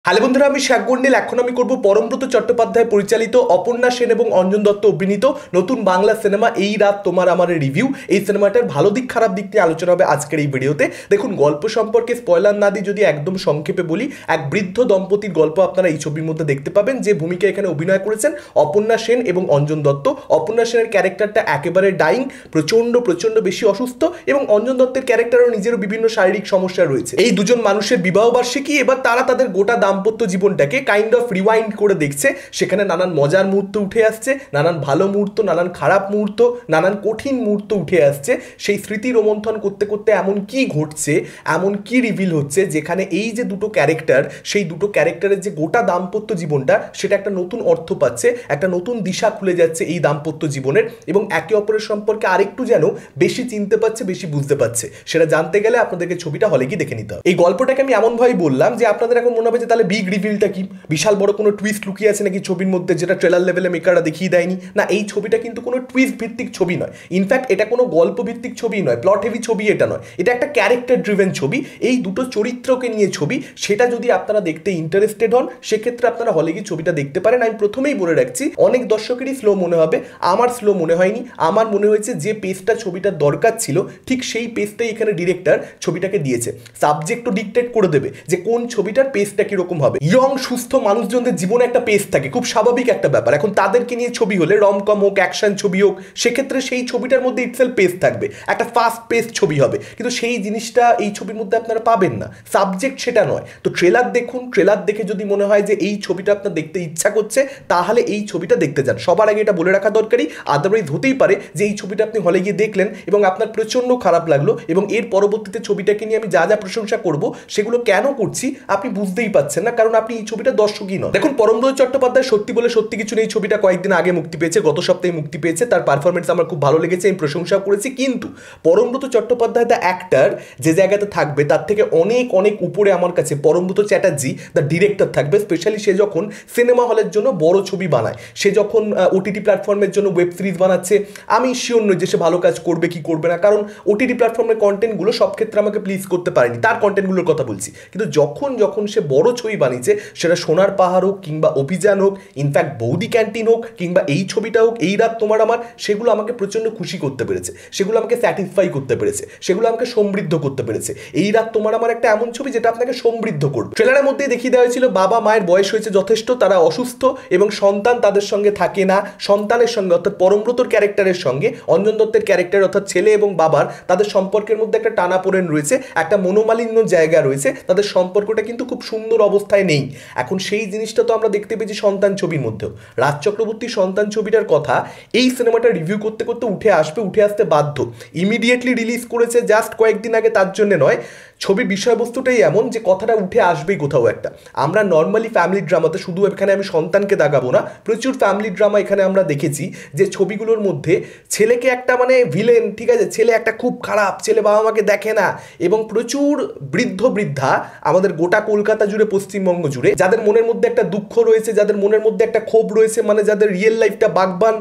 Hello বন্ধুরা, আমি শাক গন্ডেল। এখন আমি করব পরমব্রত চট্টোপাধ্যায় পরিচালিত, অপর্ণা সেন এবং অঞ্জন দত্ত অভিনীত নতুন বাংলা সিনেমা এই রাত তোমার আমার রিভিউ। এই সিনেমাটার ভালো দিক খারাপ দিক নিয়ে আলোচনা হবে আজকের এই ভিডিওতে। দেখুন, গল্প সম্পর্কে স্পয়লার না দিয়ে যদি একদম সংক্ষেপে বলি, এক বৃদ্ধ দম্পতির গল্প আপনারা এই ছবির মধ্যে দেখতে পাবেন। যে ভূমিকা এখানে অভিনয় করেছেন অপর্ণা সেন এবং অঞ্জন দত্ত। অপর্ণা সেনের ক্যারেক্টারটা একেবারে ডাইং, প্রচন্ড প্রচন্ড বেশি অসুস্থ, এবং অঞ্জন দত্তের ক্যারেক্টারও নিজেরও বিভিন্ন শারীরিক সমস্যা রয়েছে। এই দুজন মানুষের বিবাহ বার্ষিকী, এবার তারা তাদের গোটা দাম্পত্য জীবনটাকে কাইন্ড অফ রিওয়াইন্ড করে দেখছে। সেখানে নানান মজার মুহূর্ত উঠে আসছে, নানান ভালো মুহূর্ত, নানান খারাপ মুহূর্ত, নানান কঠিন মুহূর্ত উঠে আসছে। সেই স্মৃতি রোমন্থন করতে করতে এমন কি ঘটছে, এমন কি রিভিল হচ্ছে, যেখানে এই যে দুটো ক্যারেক্টার, সেই দুটো ক্যারেক্টারের যে গোটা দাম্পত্য জীবনটা, সেটা একটা নতুন অর্থ পাচ্ছে, একটা নতুন দিশা খুলে যাচ্ছে এই দাম্পত্য জীবনের, এবং একে অপরের সম্পর্কে আরেকটু যেন বেশি চিনতে পারছে, বেশি বুঝতে পারছে। সেটা জানতে গেলে আপনাদেরকে ছবিটা হলে গিয়ে দেখে নিতে হবে। এই গল্পটাকে আমি এমনভাবে বললাম যে আপনাদের এখন মনে হবে যে তাহলে বিগ রিভিলটা কি, বিশাল বড় কোনো টুইস্ট লুকিয়ে আছে নাকি ছবির মধ্যে, যেটা ট্রেলার লেভেলে মেকাররা দেখিয়ে দেয়নি। না, এই ছবিটা কিন্তু কোনো টুইস্ট ভিত্তিক ছবি নয়। ইনফ্যাক্ট এটা কোনো গল্প ভিত্তিক ছবি নয়, প্লট হেভি ছবি এটা নয়। এটা একটা ক্যারেক্টার ড্রিভেন ছবি, এই দুটো চরিত্রকে নিয়ে ছবি। সেটা যদি আপনারা দেখতে ইন্টারেস্টেড হন, সেক্ষেত্রে আপনারা হলে গিয়ে ছবিটা দেখতে পারেন। আমি প্রথমেই বলে রাখছি, অনেক দর্শকেরই স্লো মনে হবে, আমার স্লো মনে হয়নি। আমার মনে হয়েছে যে পেসটা ছবিটার দরকার ছিল, ঠিক সেই পেসটাই এখানে ডিরেক্টর ছবিটাকে দিয়েছে। সাবজেক্টও ডিকটেট করে দেবে যে কোন ছবিটার পেসটা কিরকম হবে। ইয়ং সুস্থ মানুষজনদের জীবনে একটা পেস থাকে, খুব স্বাভাবিক একটা ব্যাপার। এখন তাদেরকে নিয়ে ছবি হলে, রমকম হোক, অ্যাকশন ছবি হোক, সেক্ষেত্রে সেই ছবিটার মধ্যে ইটসেলফ পেস থাকবে, একটা ফাস্ট পেস ছবি হবে। কিন্তু সেই জিনিসটা এই ছবির মধ্যে আপনারা পাবেন না, সাবজেক্ট সেটা নয়। তো ট্রেলার দেখুন, ট্রেলার দেখে যদি মনে হয় যে এই ছবিটা আপনার দেখতে ইচ্ছা করছে, তাহলে এই ছবিটা দেখতে যান। সবার আগে এটা বলে রাখা দরকারি, আদারওয়াইজ হতেই পারে যে এই ছবিটা আপনি হলে গিয়ে দেখলেন এবং আপনার প্রচণ্ড খারাপ লাগলো, এবং এর পরবর্তীতে ছবিটাকে নিয়ে আমি যা যা প্রশংসা করব সেগুলো কেন করছি আপনি বুঝতেই পাচ্ছেন না, কারণ আপনি এই ছবিটা দর্শকই নন। দেখুন, পরমব্রত চট্টোপাধ্যায় সত্যি বলে সত্যি কিছু নেই ছবিটা কয়েকদিন আগে মুক্তি পেয়েছে, গত সপ্তাহে মুক্তি পেয়েছে। তার পারফরমেন্স আমার খুব ভালো লেগেছে, আমি প্রশংসা করেছি। কিন্তু পরমব্রত চট্টোপাধ্যায় দ্য অ্যাক্টর যে জায়গাতে থাকবে, তার থেকে অনেক অনেক উপরে আমার কাছে পরমব্রত চ্যাটার্জি দ্য ডিরেক্টর থাকবে। স্পেশালি সে যখন সিনেমা হলের জন্য বড় ছবি বানায়, সে যখন ওটিটি প্ল্যাটফর্মের জন্য ওয়েব সিরিজ বানাচ্ছে, আমি শিওর নই যে সে ভালো কাজ করবে কি করবে না, কারণ ওটিটি প্ল্যাটফর্মের কন্টেন্টগুলো সব ক্ষেত্রে আমাকে প্লিজ করতে পারেনি, তার কন্টেন্টগুলোর কথা বলছি। কিন্তু যখন যখন সে বড় ছবি বানিয়েছে, সেটা সোনার পাহাড় হোক, কিংবা অভিযান হোক, ইনফ্যাক্ট বৌদি ক্যান্টিন হোক, কিংবা এই ছবিটা হোক, এই রাত তোমার আমার, সেগুলো আমাকে প্রচণ্ড খুশি করতে পেরেছে, সেগুলো আমাকে স্যাটিসফাই করতে পেরেছে, সেগুলো আমাকে সমৃদ্ধ করতে পেরেছে। এই রাত তোমার আমার একটা এমন ছবি যেটা আপনাকে সমৃদ্ধ করবে। ট্রেলারের মধ্যেই দেখিয়ে দেওয়া হয়েছিল বাবা মায়ের বয়স হয়েছে যথেষ্ট, তারা অসুস্থ, এবং সন্তান তাদের সঙ্গে থাকে না। সন্তানের সঙ্গে, অর্থাৎ পরমব্রতর ক্যারেক্টারের সঙ্গে অঞ্জন দত্তের ক্যারেক্টার, অর্থাৎ ছেলে এবং বাবার, তাদের সম্পর্কের মধ্যে একটা টানাপোড়েন রয়েছে, একটা মনোমালিন্য জায়গা রয়েছে, তাদের সম্পর্কটা কিন্তু খুব সুন্দর অবস্থায় নেই। এখন সেই জিনিসটা তো আমরা দেখতে পেয়েছি সন্তান ছবির মধ্যেও। রাজ চক্রবর্তীর সন্তান ছবিটার কথা এই সিনেমাটা রিভিউ করতে করতে উঠে আসবে, উঠে আসতে বাধ্য। ইমিডিয়েটলি রিলিজ করেছে জাস্ট কয়েকদিন আগে, তার জন্য নয়। ছবির বিষয়বস্তুটাই এমন যে কথাটা উঠে আসবেই কোথাও একটা। আমরা নর্মালি ফ্যামিলি ড্রামাতে, শুধু এখানে আমি সন্তানকে দাগাবো না, প্রচুর ফ্যামিলি ড্রামা এখানে আমরা দেখেছি, যে ছবিগুলোর মধ্যে ছেলেকে একটা মানে ভিলেন, ঠিক আছে, ছেলে একটা খুব খারাপ ছেলে, বাবা মাকে দেখে না, এবং প্রচুর বৃদ্ধ বৃদ্ধা আমাদের গোটা কলকাতা জুড়ে, পশ্চিমবঙ্গ জুড়ে, যাদের মনের মধ্যে একটা দুঃখ রয়েছে, যাদের মনের মধ্যে একটা ক্ষোভ রয়েছে, মানে যাদের রিয়েল লাইফটা বাগবান,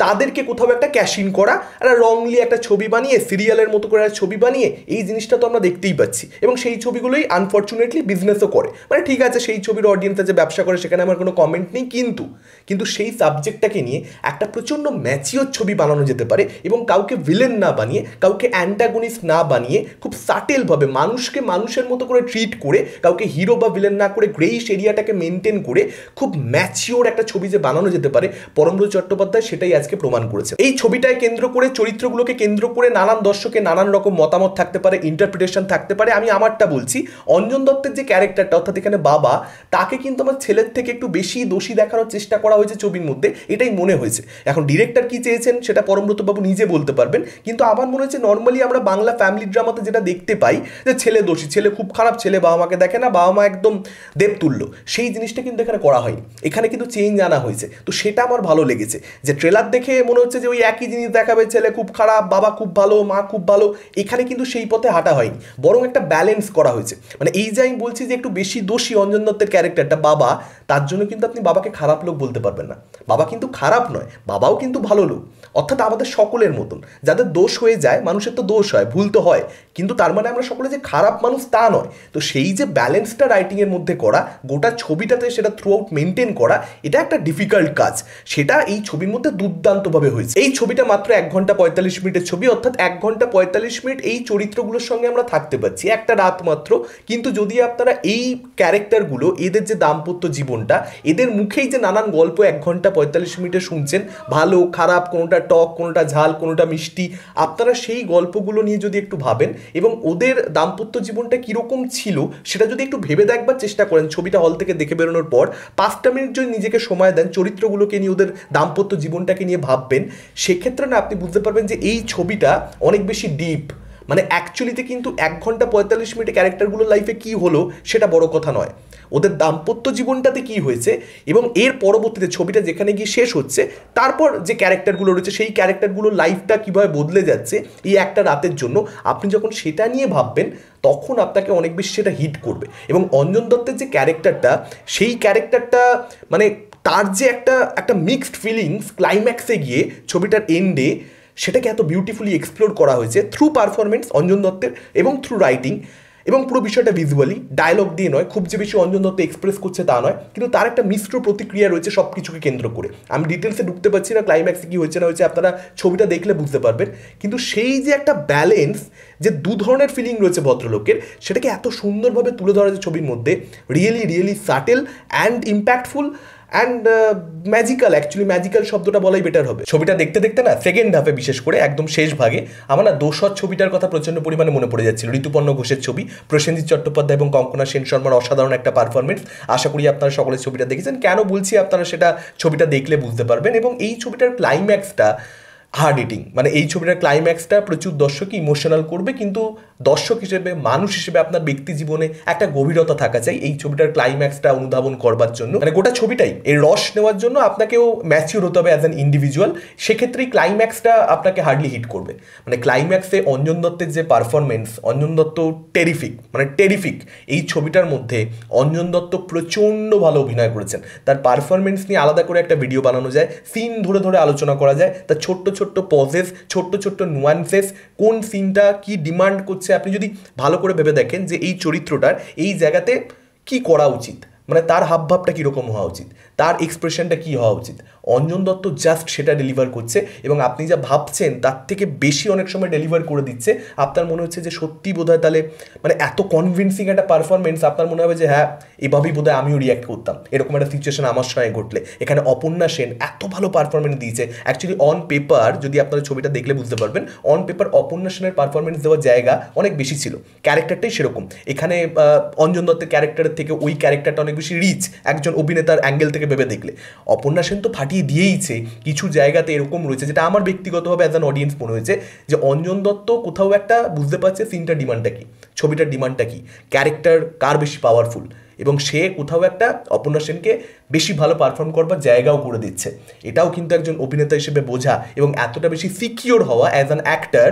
তাদেরকে কোথাও একটা ক্যাশিং করা, একটা রংলি একটা ছবি বানিয়ে, সিরিয়ালের মতো করে একটা ছবি বানিয়ে, এই জিনিসটা তো আমরা দেখতেই পাচ্ছি। এবং সেই ছবিগুলোই আনফর্চুনেটলি বিজনেসও করে। মানে ঠিক আছে, সেই ছবির অডিয়েন্সে যে ব্যবসা করে, সেখানে আমার কোনো কমেন্ট নেই, কিন্তু সেই সাবজেক্টটাকে নিয়ে একটা প্রচণ্ড ম্যাচিওর ছবি বানানো যেতে পারে, এবং কাউকে ভিলেন না বানিয়ে, কাউকে অ্যান্টাগনিস্ট না বানিয়ে, খুব সাটেলভাবে মানুষকে মানুষের মতো করে ট্রিট করে, কাউকে হিরো বা ভিলেন না করে, গ্রেইশ এরিয়াটাকে মেনটেন করে খুব ম্যাচিওর একটা ছবি যে বানানো যেতে পারে, পরমব্রত চট্টোপাধ্যায় সেটাই আজকে প্রমাণ করেছে। এই ছবিটাকে কেন্দ্র করে, চরিত্রগুলোকে কেন্দ্র করে নানান দর্শকের নানান রকম মতামত থাকতে পারে, ইন্টারপ্রিটেশন থাকতে পারে। আমি আমারটা বলছি, অঞ্জন দত্তের যে ক্যারেক্টারটা, অর্থাৎ এখানে বাবা, তাকে কিন্তু আমার ছেলের থেকে একটু বেশি দোষী দেখানোর চেষ্টা করা হয়েছে ছবির মধ্যে, এটাই মনে হয়েছে। এখন ডিরেক্টর কি চেয়েছেন সেটা পরমব্রত বাবু নিজে বলতে পারবেন, কিন্তু আমার মনে হচ্ছে নর্মালি আমরা বাংলা ফ্যামিলি ড্রামাতে যেটা দেখতে পাই, যে ছেলে দোষী, ছেলে খুব খারাপ, ছেলে বাবা মাকে দেখে না, বাবা মা একদম দেবতুল্য, সেই জিনিসটা কিন্তু এখানে করা হয়নি। এখানে কিন্তু চেঞ্জ আনা হয়েছে, তো সেটা আমার ভালো লেগেছে। যে ট্রেলার দেখে মনে হচ্ছে যে ওই একই জিনিস দেখাবে, ছেলে খুব খারাপ, বাবা খুব ভালো, মা খুব ভালো। এখানে কিন্তু সেই পথে হাঁটা হয়নি, বরং একটা ব্যালেন্স করা হয়েছে। মানে এই যে আমি বলছি যে একটু বেশি দোষী অঞ্জন দত্তের ক্যারেক্টারটা বাবা, তার জন্য কিন্তু আপনি বাবাকে খারাপ লোক বলতে পারবেন না। বাবা কিন্তু খারাপ নয়, বাবাও কিন্তু ভালো লোক। অর্থাৎ আমাদের সকলের মতন যাদের দোষ হয়ে যায়, মানুষের তো দোষ হয়, ভুল তো হয়, কিন্তু তার মানে আমরা সকলে যে খারাপ মানুষ তা নয়। তো সেই যে ব্যালেন্সটা রাইটিংয়ের মধ্যে করা, গোটা ছবিটাতে সেটা থ্রু আউট মেনটেন করা, এটা একটা ডিফিকাল্ট কাজ। সেটা এই ছবির মধ্যে দুর্দান্তভাবে হয়েছে। এই ছবিটা মাত্র 1 ঘন্টা 45 মিনিটের ছবি, অর্থাৎ 1 ঘন্টা 45 মিনিট এই চরিত্রগুলোর সঙ্গে আমরা থাকতে পারছি, একটা রাত মাত্র। কিন্তু যদি আপনারা এই ক্যারেক্টারগুলো, এদের যে দাম্পত্য জীবনটা, এদের মুখেই যে নানান গল্প 1 ঘন্টা 45 মিনিটে শুনছেন, ভালো খারাপ, কোনোটা টক, কোনোটা ঝাল, কোনোটা মিষ্টি, আপনারা সেই গল্পগুলো নিয়ে যদি একটু ভাবেন এবং ওদের দাম্পত্য জীবনটা কীরকম ছিল সেটা যদি একটু ভেবে দেখবার চেষ্টা করেন, ছবিটা হল থেকে দেখে বেরোনোর পর 5টা মিনিট যদি নিজেকে সময় দেন, চরিত্রগুলোকে নিয়ে, ওদের দাম্পত্য জীবনটাকে নিয়ে ভাববেন, সেক্ষেত্রে না আপনি বুঝতে পারবেন যে এই ছবিটা অনেক বেশি ডিপ। মানে অ্যাকচুয়ালিতে কিন্তু 1 ঘন্টা 45 মিনিটে ক্যারেক্টারগুলোর লাইফে কী হলো সেটা বড় কথা নয়, ওদের দাম্পত্য জীবনটাতে কী হয়েছে এবং এর পরবর্তীতে ছবিটা যেখানে গিয়ে শেষ হচ্ছে, তারপর যে ক্যারেক্টারগুলো রয়েছে সেই ক্যারেক্টারগুলোর লাইফটা কীভাবে বদলে যাচ্ছে এই একটা রাতের জন্য, আপনি যখন সেটা নিয়ে ভাববেন তখন আপনাকে অনেক বেশি সেটা হিট করবে। এবং অঞ্জন দত্তের যে ক্যারেক্টারটা, সেই ক্যারেক্টারটা মানে তার যে একটা মিক্সড ফিলিংস ক্লাইম্যাক্সে গিয়ে ছবিটার এন্ডে, সেটাকে এত বিউটিফুলি এক্সপ্লোর করা হয়েছে থ্রু পারফরমেন্স অঞ্জন দত্তের এবং থ্রু রাইটিং, এবং পুরো বিষয়টা ভিজুয়ালি, ডায়লগ দিয়ে নয়, খুব যে বেশি অঞ্জন দত্ত এক্সপ্রেস করছে তা নয়, কিন্তু তার একটা মিশ্র প্রতিক্রিয়া রয়েছে সব কিছুকে কেন্দ্র করে। আমি ডিটেলসে ঢুকতে পারছি না, ক্লাইম্যাক্সে কী হয়েছে না হয়েছে আপনারা ছবিটা দেখলে বুঝতে পারবেন। কিন্তু সেই যে একটা ব্যালেন্স, যে দু ধরনের ফিলিং রয়েছে ভদ্রলোকের, সেটাকে এত সুন্দরভাবে তুলে ধরা যে ছবির মধ্যে, really subtle and impactful and magical. Actually magical শব্দটা বলাই বেটার হবে। ছবিটা দেখতে দেখতে না সেকেন্ড হাফে, বিশেষ করে একদম শেষ ভাগে, আমার না দোসর ছবিটার কথা প্রচণ্ড পরিমাণে মনে পড়ে যাচ্ছিল। ঋতুপর্ণ ঘোষের ছবি, প্রসেনজিৎ চট্টোপাধ্যায় এবং কঙ্কনা সেন শর্মার অসাধারণ একটা পারফরমেন্স। আশা করি আপনারা সকলে ছবিটা দেখেছেন। কেন বলছি, আপনারা সেটা ছবিটা দেখলে বুঝতে পারবেন। এবং এই ছবিটার ক্লাইম্যাক্সটা হার্ড হিটিং, মানে এই ছবিটার ক্লাইম্যাক্সটা প্রচুর দর্শকই ইমোশনাল করবে, কিন্তু দর্শক হিসেবে, মানুষ হিসেবে আপনার ব্যক্তি জীবনে একটা গভীরতা থাকা চাই এই ছবিটার ক্লাইম্যাক্সটা অনুধাবন করবার জন্য। মানে গোটা ছবিটাই এর রস নেওয়ার জন্য আপনাকেও ম্যাচিওর হতে হবে অ্যাজ অ্যান ইন্ডিভিজুয়াল। সেক্ষেত্রেই ক্লাইম্যাক্সটা আপনাকে হার্ডলি হিট করবে। মানে ক্লাইম্যাক্সে অঞ্জন দত্তের যে পারফরমেন্স, অঞ্জন দত্ত টেরিফিক। এই ছবিটার মধ্যে অঞ্জন দত্ত প্রচণ্ড ভালো অভিনয় করেছেন। তার পারফরমেন্স নিয়ে আলাদা করে একটা ভিডিও বানানো যায়, সিন ধরে ধরে আলোচনা করা যায়, তার ছোট্ট ছোট্ট পজেস, ছোট্ট নুয়ান্সেস, কোন সিনটা কি ডিমান্ড করছে, আপনি যদি ভালো করে ভেবে দেখেন যে এই চরিত্রটার এই জায়গাতে কি করা উচিত, মানে তার হাবভাবটা কীরকম হওয়া উচিত, তার এক্সপ্রেশনটা কী হওয়া উচিত, অঞ্জন দত্ত জাস্ট সেটা ডেলিভার করছে। এবং আপনি যা ভাবছেন তার থেকে বেশি অনেক সময় ডেলিভার করে দিচ্ছে। আপনার মনে হচ্ছে যে সত্যি বোধহয় তাহলে, মানে এত কনভিন্সিং একটা পারফরমেন্স, আপনার মনে হবে যে হ্যাঁ, এভাবেই বোধহয় আমিও রিয়াক্ট করতাম, এরকম একটা সিচুয়েশন আমার সঙ্গে ঘটলে। এখানে অপর্ণা সেন এত ভালো পারফরমেন্স দিয়েছে। অ্যাকচুয়ালি অন পেপার, যদি আপনারা ছবিটা দেখলে বুঝতে পারবেন, অন পেপার অপর্ণা সেনের পারফরমেন্স দেওয়ার জায়গা অনেক বেশি ছিল, ক্যারেক্টারটাই সেরকম। এখানে অঞ্জন দত্তের ক্যারেক্টারের থেকে ওই ক্যারেক্টারটা অনেক বেশি রিচ, একজন অভিনেতার অ্যাঙ্গেল থেকে ভেবে দেখলে। অপর্ণা সেন তো ফাটিয়ে দিয়েইছে। কিছু জায়গাতে এরকম রয়েছে, যেটা আমার ব্যক্তিগতভাবে অ্যাজ অ্যান অডিয়েন্স মনে হয়েছে, যে অঞ্জন দত্ত কোথাও একটা বুঝতে পারছে সিনটার ডিমান্ডটা কী, ছবিটার ডিমান্ডটা কী, ক্যারেক্টার কার বেশি পাওয়ারফুল, এবং সে কোথাও একটা অপর্ণা সেনকে বেশি ভালো পারফর্ম করবার জায়গাও করে দিচ্ছে। এটাও কিন্তু একজন অভিনেতা হিসেবে বোঝা এবং এতটা বেশি সিকিওর হওয়া অ্যাজ অ্যান অ্যাক্টার,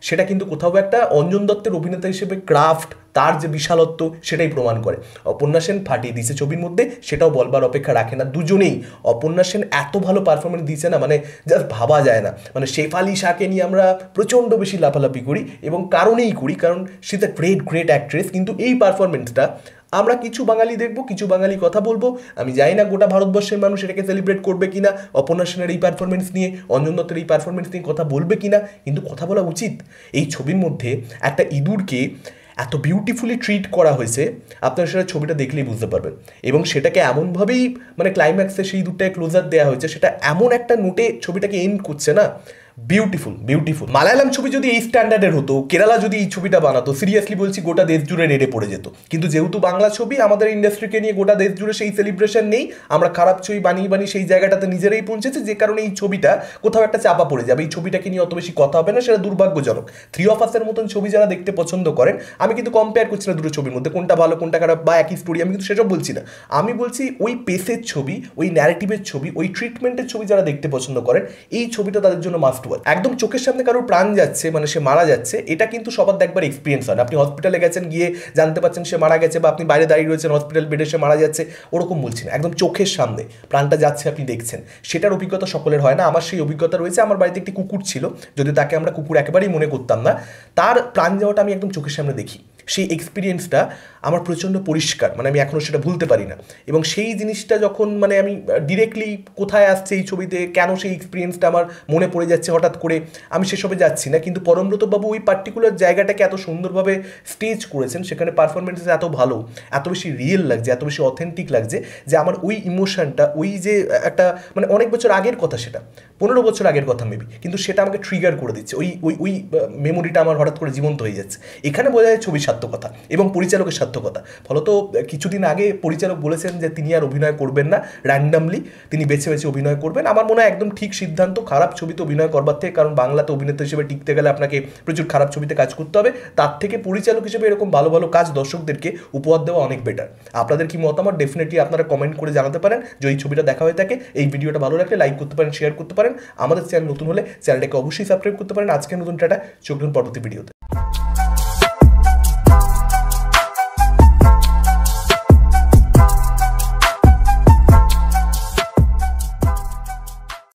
সেটা কিন্তু কোথাও একটা অঞ্জন দত্তের অভিনেতা হিসেবে ক্রাফট, তার যে বিশালত্ব, সেটাই প্রমাণ করে। অপর্ণা সেন ফাটিয়ে দিয়েছে ছবির মধ্যে, সেটাও বলবার অপেক্ষা রাখে না। দুজনেই, অপর্ণা সেন এত ভালো পারফরমেন্স দিয়েছে না, মানে জাস্ট ভাবা যায় না। মানে শেফালি শাহকে নিয়ে আমরা প্রচণ্ড বেশি লাফালাফি করি, এবং কারণেই করি, কারণ সে ইজ এ গ্রেট অ্যাক্ট্রেস। কিন্তু এই পারফরমেন্সটা আমরা কিছু বাঙালি দেখবো, কিছু বাঙালি কথা বলবো। আমি জানি না গোটা ভারতবর্ষের মানুষ এটাকে সেলিব্রেট করবে কিনা, অপর্ণা সেনের এই পারফরমেন্স নিয়ে, অঞ্জন দত্তের এই পারফরমেন্স নিয়ে কথা বলবে কিনা, কিন্তু কথা বলা উচিত। এই ছবির মধ্যে একটা ইঁদুরকে এত বিউটিফুলি ট্রিট করা হয়েছে, আপনারা সেটা ছবিটা দেখলেই বুঝতে পারবেন। এবং সেটাকে এমনভাবেই, মানে ক্লাইম্যাক্সে সেই ইঁদুরটাকে ক্লোজার দেওয়া হয়েছে, সেটা এমন একটা নোটে ছবিটাকে এন্ড করছে না, বিউটিফুল বিউটিফুল। মালায়ালাম ছবি যদি এই স্ট্যান্ডার্ডের হতো, কেরালা যদি এই ছবিটা বানাতো, সিরিয়াসলি বলছি গোটা দেশ জুড়ে রেডে পড়ে যেত। কিন্তু যেহেতু বাংলা ছবি, আমাদের ইন্ডাস্ট্রিকে নিয়ে গোটা দেশ জুড়ে সেই সেলিব্রেশন নেই, আমরা খারাপ ছবি বানিয়ে বানিয়ে সেই জায়গাটাতে নিজেরাই পৌঁছেছে, যে কারণে এই ছবিটা কোথাও একটা চাপা পড়ে যাবে। এই ছবিটাকে নিয়ে অত বেশি কথা হবে না, সেটা দুর্ভাগ্যজনক। থ্রি অফ আসের মতন ছবি যারা দেখতে পছন্দ করেন, আমি কিন্তু কম্পেয়ার করছি না দুটো ছবির মধ্যে কোনটা ভালো কোনটা খারাপ বা একই স্টোরি, আমি কিন্তু সেসব বলছি না। আমি বলছি ওই পেসের ছবি, ওই ন্যারেটিভের ছবি, ওই ট্রিটমেন্টের ছবি যারা দেখতে পছন্দ করেন, এই ছবিটা তাদের জন্য মাস্ট ওয়াচ। একদম চোখের সামনে কারোর প্রাণ যাচ্ছে, মানে সে মারা যাচ্ছে, এটা কিন্তু সবার দেখবার এক্সপিরিয়েন্স হয় না। আপনি হসপিটালে গেছেন, গিয়ে জানতে পারছেন সে মারা গেছে, বা আপনি বাইরে দাঁড়িয়ে রয়েছেন হসপিটাল বেডে, সে মারা যাচ্ছে, ওরকম বলছি না। একদম চোখের সামনে প্রাণটা যাচ্ছে, আপনি দেখছেন, সেটার অভিজ্ঞতা সকলের হয় না। আমার সেই অভিজ্ঞতা রয়েছে। আমার বাড়িতে একটি কুকুর ছিল, যদি তাকে আমরা কুকুর একেবারেই মনে করতাম না, তার প্রাণ যাওয়াটা আমি একদম চোখের সামনে দেখি। সেই এক্সপিরিয়েন্সটা আমার প্রচণ্ড পরিষ্কার, মানে আমি এখনও সেটা ভুলতে পারি না। এবং সেই জিনিসটা যখন মানে আমি ডিরেক্টলি কোথায় আসছে এই ছবিতে, কেন সেই এক্সপিরিয়েন্সটা আমার মনে পড়ে যাচ্ছে হঠাৎ করে, আমি সেসবে যাচ্ছি না। কিন্তু পরমব্রতবাবু ওই পার্টিকুলার জায়গাটাকে এত সুন্দরভাবে স্টেজ করেছেন, সেখানে পারফরমেন্স এত ভালো, এত বেশি রিয়েল লাগছে, এত বেশি অথেন্টিক লাগছে, যে আমার ওই ইমোশনটা, ওই যে একটা মানে অনেক বছর আগের কথা, সেটা 15 বছর আগের কথা মেবি, কিন্তু সেটা আমাকে ট্রিগার করে দিচ্ছে। ওই ওই ওই মেমোরিটা আমার হঠাৎ করে জীবন্ত হয়ে যাচ্ছে। এখানে বোঝা যায় ছবির সার্থকতা এবং পরিচালকের সার্থকতা। ফলত কিছুদিন আগে পরিচালক বলেছেন যে তিনি আর অভিনয় করবেন না, র্যান্ডামলি তিনি বেছে বেছে অভিনয় করবেন। আমার মনে হয় একদম ঠিক সিদ্ধান্ত, খারাপ ছবিতে অভিনয় করবার থেকে, কারণ বাংলাতে অভিনেতা হিসেবে টিকতে গেলে আপনাকে প্রচুর খারাপ ছবিতে কাজ করতে হবে, তার থেকে পরিচালক হিসেবে এরকম ভালো ভালো কাজ দর্শকদেরকে উপহার দেওয়া অনেক বেটার। আপনাদের কি মতামত ডেফিনেটলি আপনারা কমেন্ট করে জানাতে পারেন। যদি এই ছবিটা দেখা হয়ে থাকে, এই ভিডিওটা ভালো লাগলে লাইক করতে পারেন, শেয়ার করতে পারেন। আমাদের চ্যানেল নতুন হলে চ্যানেলটাকে অবশ্যই সাবস্ক্রাইব করতে পারেন। আজকে নতুন টাটা, চোখ ধরুন পরবর্তী ভিডিওতে।